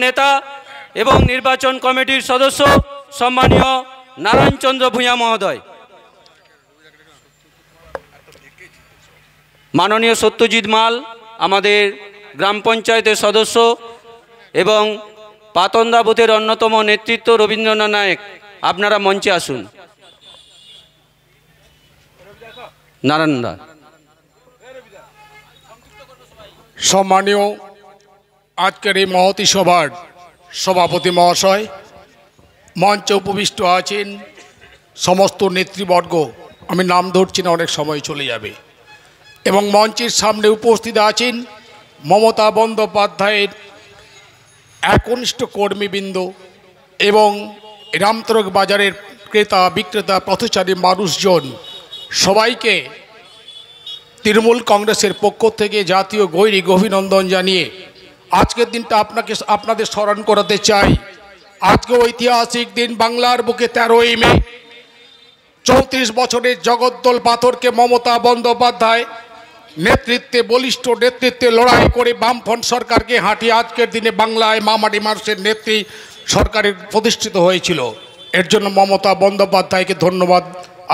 নেতা এবং নির্বাচন কমিটির সদস্য সম্মানীয় নারায়ণ চন্দ্র ভূঁইয়া মহোদয়, মাননীয় সত্যজিৎ মাল আমাদের গ্রাম পঞ্চায়েতের সদস্য এবং পাতন্দা বুথের অন্যতম নেতৃত্ব রবীন্দ্রনাথ নায়েক, আপনারা মঞ্চে আসুন। নারায়ণ দা। সম্মানীয় আজকের এই মহতী সভার সভাপতি মহাশয়, মঞ্চে উপবিষ্ট আছেন সমস্ত নেতৃবর্গ, আমি নাম ধরছি না, অনেক সময় চলে যাবে, এবং মঞ্চের সামনে উপস্থিত আছেন মমতা বন্দ্যোপাধ্যায়ের একনিষ্ঠ কর্মীবৃন্দ এবং রামতরক বাজারের ক্রেতা বিক্রেতা পথচারী মানুষজন। সবাইকে তৃণমূল কংগ্রেসের পক্ষ থেকে জাতীয় গৈরিক অভিনন্দন জানিয়ে আজকের দিনটা আপনাদের স্মরণ করাতে চাই। আজকে ঐতিহাসিক দিন, বাংলার বুকে 13ই মে 34 বছরের জগদ্দল পাথরকে মমতা বন্দ্যোপাধ্যায় নেতৃত্বে, বলিষ্ঠ নেতৃত্বে লড়াই করে বামফ্রন্ট সরকারকে হাঁটিয়ে আজকের দিনে বাংলায় মামাটি মানুষের নেত্রী সরকারের প্রতিষ্ঠিত হয়েছিল। এর জন্য মমতা বন্দ্যোপাধ্যায়কে ধন্যবাদ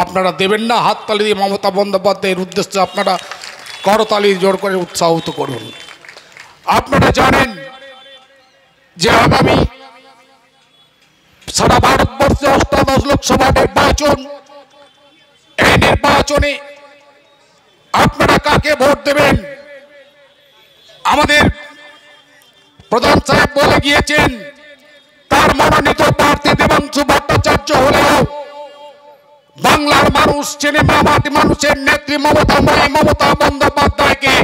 আপনারা দেবেন না, হাততালি দিয়ে মমতা বন্দ্যোপাধ্যায়ের উদ্দেশ্যে আপনারা করতালি জোর করে উৎসাহিত করুন। আপনারা জানেন যে আগামী সারা ভারতবর্ষে 18 লোকসভা নির্বাচন, এই নির্বাচনে আপনারা কাকে ভোট দেবেন? আমাদের প্রধান সাহেব বলে গিয়েছেন তার মনোনীত প্রার্থী দেবাংশু ভট্টাচার্য হলেও বাংলার মানুষ চেনে মামাটি মানুষের নেত্রী মমতা বন্দ্যোপাধ্যায়কে।